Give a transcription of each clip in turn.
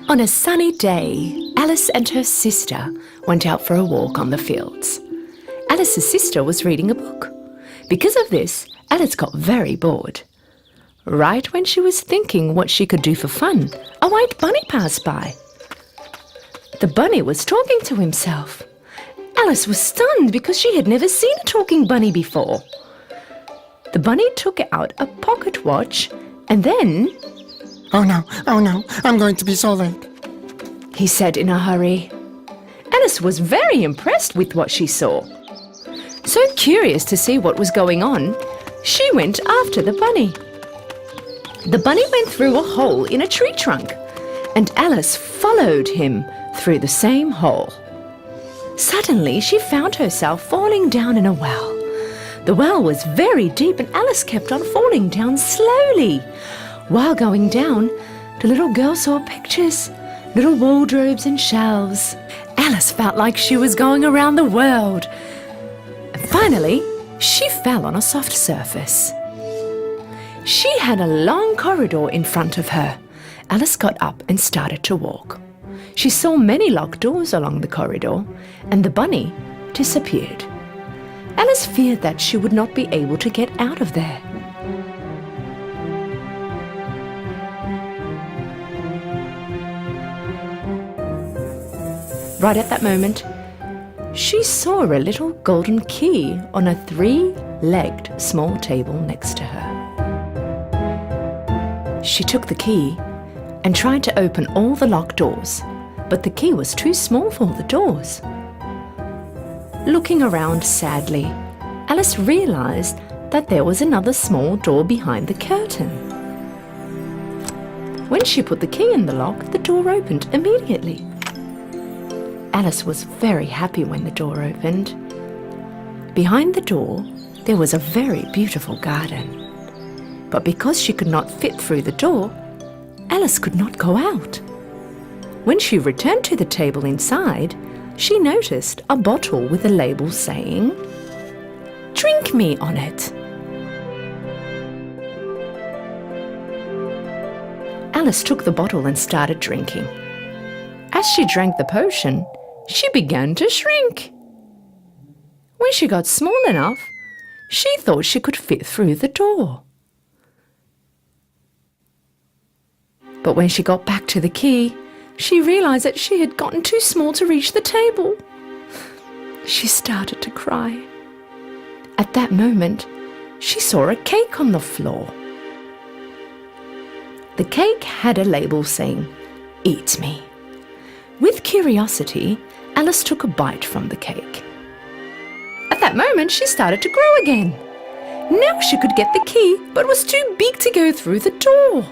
On a sunny day, Alice and her sister went out for a walk on the fields. Alice's sister was reading a book. Because of this, Alice got very bored. Right when she was thinking what she could do for fun, a white bunny passed by. The bunny was talking to himself. Alice was stunned because she had never seen a talking bunny before. The bunny took out a pocket watch and then... Oh no, I'm going to be so late, he said in a hurry. Alice was very impressed with what she saw. So curious to see what was going on, she went after the bunny. The bunny went through a hole in a tree trunk, and Alice followed him through the same hole. Suddenly, she found herself falling down in a well. The well was very deep, and Alice kept on falling down slowly. While going down, the little girl saw pictures, little wardrobes and shelves. Alice felt like she was going around the world. And finally, she fell on a soft surface. She had a long corridor in front of her. Alice got up and started to walk. She saw many locked doors along the corridor, and the bunny disappeared. Alice feared that she would not be able to get out of there. Right at that moment, she saw a little golden key on a three-legged small table next to her. She took the key and tried to open all the locked doors, but the key was too small for the doors. Looking around sadly, Alice realized that there was another small door behind the curtain. When she put the key in the lock, the door opened immediately. Alice was very happy when the door opened. Behind the door, there was a very beautiful garden. But because she could not fit through the door, Alice could not go out. When she returned to the table inside, she noticed a bottle with a label saying, "Drink me" on it. Alice took the bottle and started drinking. As she drank the potion, she began to shrink. When she got small enough, she thought she could fit through the door. But when she got back to the key, she realized that she had gotten too small to reach the table. She started to cry. At that moment, she saw a cake on the floor. The cake had a label saying, "Eat me." With curiosity, Alice took a bite from the cake. At that moment, she started to grow again. Now she could get the key, but was too big to go through the door.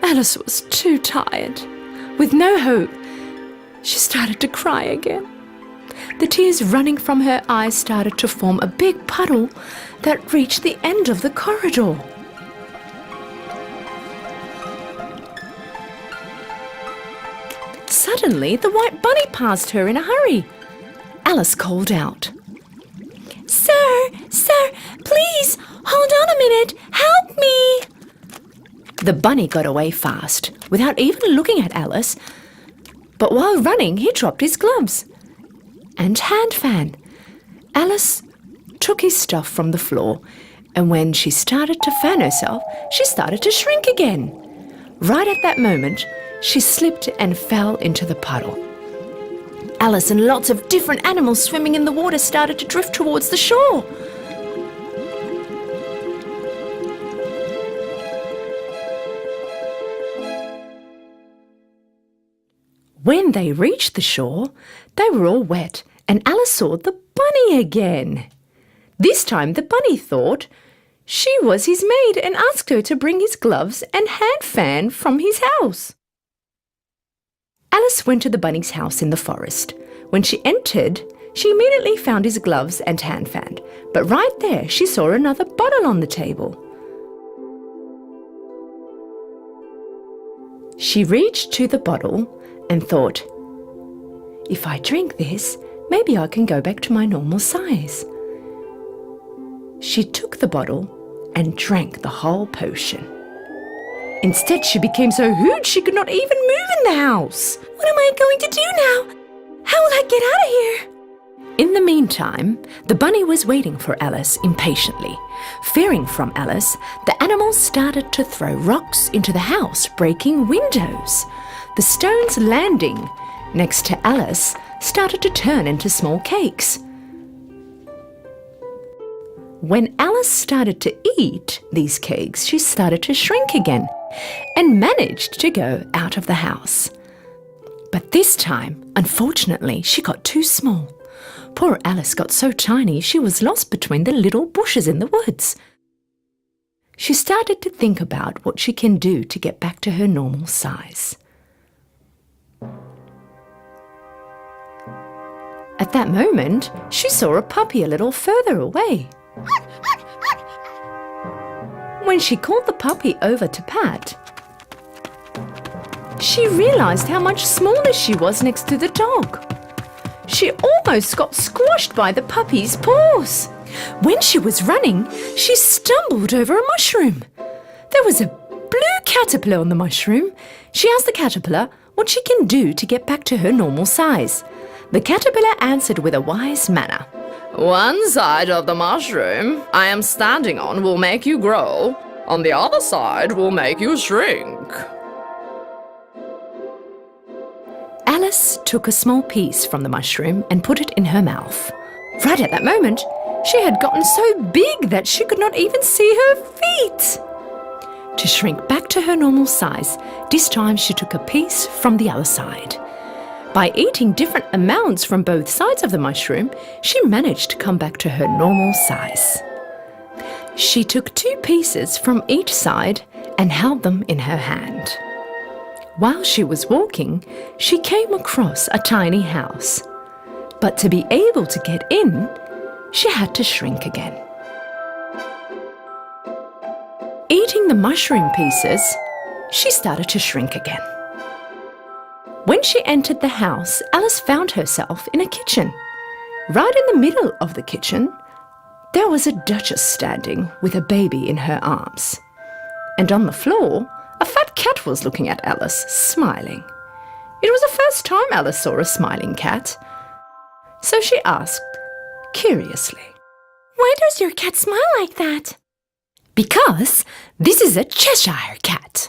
Alice was too tired. With no hope, she started to cry again. The tears running from her eyes started to form a big puddle that reached the end of the corridor. Suddenly, the white bunny passed her in a hurry. Alice called out, Sir, please, hold on a minute, help me!" The bunny got away fast, without even looking at Alice. But while running, he dropped his gloves and hand fan. Alice took his stuff from the floor, and when she started to fan herself, she started to shrink again. Right at that moment, she slipped and fell into the puddle. Alice and lots of different animals swimming in the water started to drift towards the shore. When they reached the shore, they were all wet, and Alice saw the bunny again. This time the bunny thought she was his maid and asked her to bring his gloves and hand fan from his house. Alice went to the bunny's house in the forest. When she entered, she immediately found his gloves and hand fan, but right there she saw another bottle on the table. She reached to the bottle and thought, "If I drink this, maybe I can go back to my normal size." She took the bottle and drank the whole potion. Instead, she became so huge she could not even move in the house. What am I going to do now? How will I get out of here? In the meantime, the bunny was waiting for Alice impatiently. Fearing from Alice, the animals started to throw rocks into the house, breaking windows. The stones landing next to Alice started to turn into small cakes. When Alice started to eat these cakes, she started to shrink again and managed to go out of the house. But this time, unfortunately, she got too small. Poor Alice got so tiny she was lost between the little bushes in the woods. She started to think about what she can do to get back to her normal size. At that moment, she saw a puppy a little further away. When she called the puppy over to pat, she realized how much smaller she was next to the dog. She almost got squashed by the puppy's paws. When she was running, she stumbled over a mushroom. There was a blue caterpillar on the mushroom. She asked the caterpillar what she can do to get back to her normal size. The caterpillar answered with a wise manner. One side of the mushroom I am standing on will make you grow. On the other side will make you shrink. Alice took a small piece from the mushroom and put it in her mouth. Right at that moment, she had gotten so big that she could not even see her feet. To shrink back to her normal size, this time she took a piece from the other side. By eating different amounts from both sides of the mushroom, she managed to come back to her normal size. She took 2 pieces from each side and held them in her hand. While she was walking, she came across a tiny house. But to be able to get in, she had to shrink again. Eating the mushroom pieces, she started to shrink again. When she entered the house, Alice found herself in a kitchen. Right in the middle of the kitchen, there was a duchess standing with a baby in her arms. And on the floor, a fat cat was looking at Alice, smiling. It was the first time Alice saw a smiling cat. So she asked, curiously, Why does your cat smile like that? "Because this is a Cheshire cat,"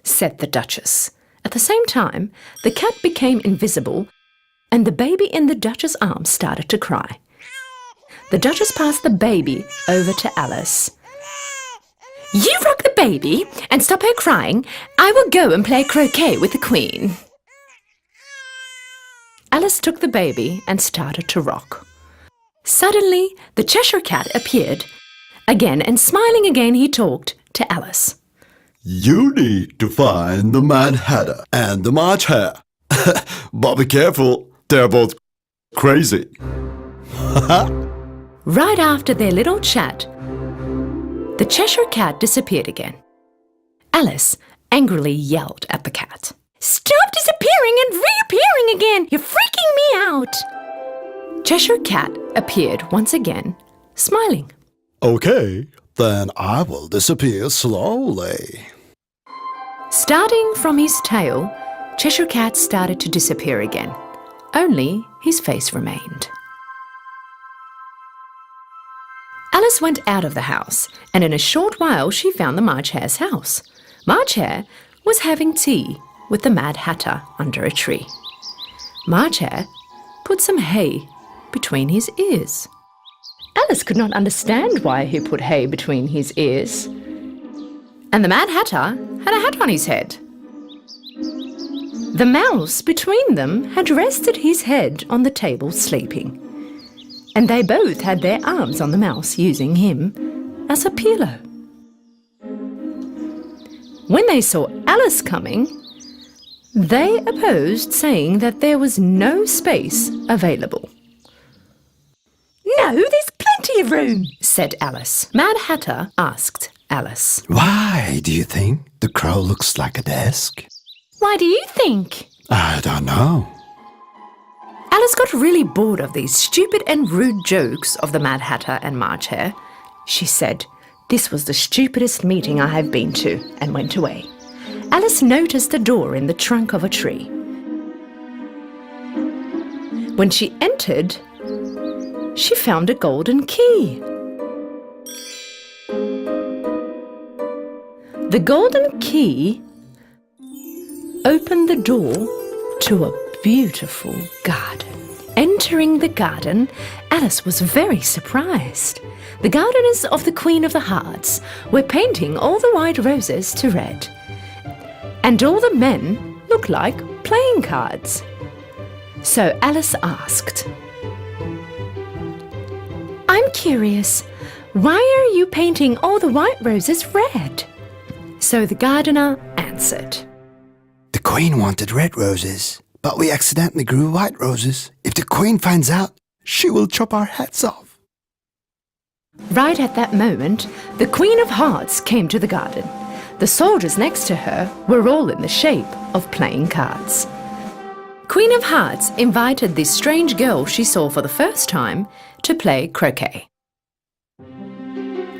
said the Duchess. At the same time, the cat became invisible and the baby in the Duchess' arms started to cry. The Duchess passed the baby over to Alice. "You rock the baby and stop her crying. I will go and play croquet with the Queen." Alice took the baby and started to rock. Suddenly, the Cheshire Cat appeared. Again and smiling again, he talked to Alice. You need to find the Mad Hatter and the March Hare. But be careful, they're both crazy. Right after their little chat, the Cheshire Cat disappeared again. Alice angrily yelled at the cat. Stop disappearing and reappearing again! You're freaking me out! Cheshire Cat appeared once again, smiling. Okay, then I will disappear slowly. Starting from his tail, Cheshire Cat started to disappear again. Only his face remained. Alice went out of the house, and in a short while she found the March Hare's house. March Hare was having tea with the Mad Hatter under a tree. March Hare put some hay between his ears. Alice could not understand why he put hay between his ears. And the Mad Hatter had a hat on his head. The mouse between them had rested his head on the table sleeping. And they both had their arms on the mouse, using him as a pillow. When they saw Alice coming, they opposed, saying that there was no space available. No, there's plenty of room, said Alice. Mad Hatter asked Alice. Why do you think the crow looks like a desk? Why do you think? I don't know. Alice got really bored of these stupid and rude jokes of the Mad Hatter and March Hare. She said, "This was the stupidest meeting I have been to," and went away. Alice noticed a door in the trunk of a tree. When she entered, she found a golden key. The golden key opened the door to a beautiful garden. Entering the garden, Alice was very surprised. The gardeners of the Queen of the Hearts were painting all the white roses to red, and all the men looked like playing cards. So Alice asked, "I'm curious, why are you painting all the white roses red?" So the gardener answered, The Queen wanted red roses, but we accidentally grew white roses. If the Queen finds out, she will chop our heads off. Right at that moment, the Queen of Hearts came to the garden. The soldiers next to her were all in the shape of playing cards. Queen of Hearts invited this strange girl she saw for the first time to play croquet.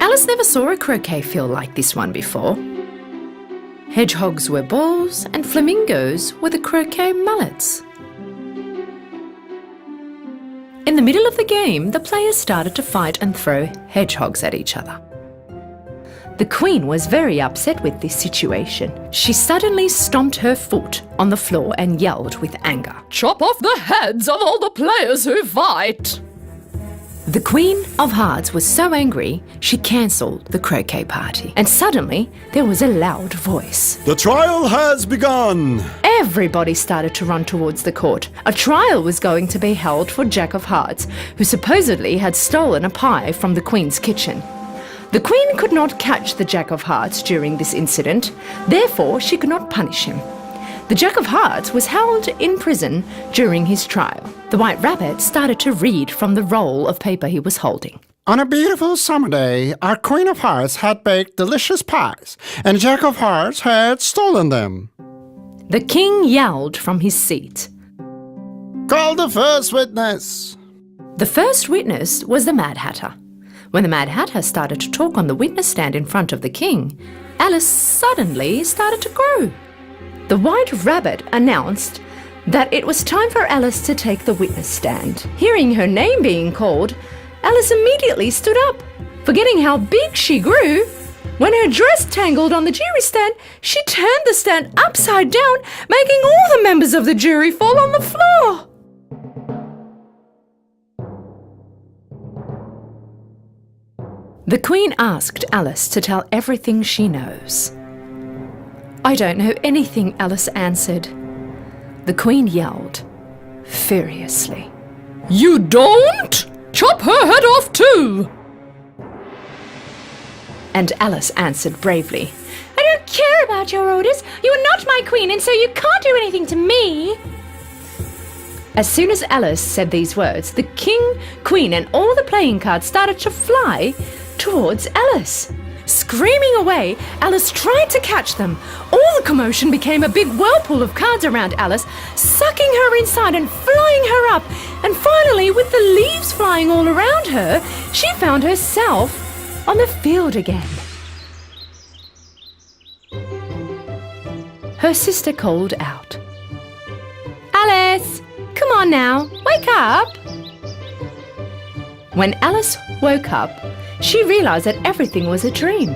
Alice never saw a croquet field like this one before. Hedgehogs were balls and flamingos were the croquet mallets. In the middle of the game, the players started to fight and throw hedgehogs at each other. The Queen was very upset with this situation. She suddenly stomped her foot on the floor and yelled with anger. Chop off the heads of all the players who fight! The Queen of Hearts was so angry, she cancelled the croquet party. And suddenly, there was a loud voice. The trial has begun! Everybody started to run towards the court. A trial was going to be held for Jack of Hearts, who supposedly had stolen a pie from the Queen's kitchen. The Queen could not catch the Jack of Hearts during this incident, therefore she could not punish him. The Jack of Hearts was held in prison during his trial. The White Rabbit started to read from the roll of paper he was holding. On a beautiful summer day, our Queen of Hearts had baked delicious pies, and Jack of Hearts had stolen them. The king yelled from his seat. Call the first witness. The first witness was the Mad Hatter. When the Mad Hatter started to talk on the witness stand in front of the king, Alice suddenly started to grow. The White Rabbit announced that it was time for Alice to take the witness stand. Hearing her name being called, Alice immediately stood up. Forgetting how big she grew, when her dress tangled on the jury stand, she turned the stand upside down, making all the members of the jury fall on the floor. The Queen asked Alice to tell everything she knows. "I don't know anything," Alice answered. The Queen yelled furiously. You don't? Chop her head off too! And Alice answered bravely, I don't care about your orders. You are not my queen, and so you can't do anything to me. As soon as Alice said these words, the king, queen, and all the playing cards started to fly towards Alice. Screaming away, Alice tried to catch them. All the commotion became a big whirlpool of cards around Alice, sucking her inside and flying her up. And finally, with the leaves flying all around her, she found herself on the field again. Her sister called out, Alice, come on now, wake up. When Alice woke up, she realised that everything was a dream.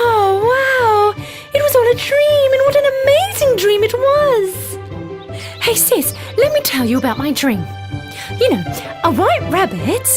Oh, wow, it was all a dream, and what an amazing dream it was. Hey sis, let me tell you about my dream. You know, a white rabbit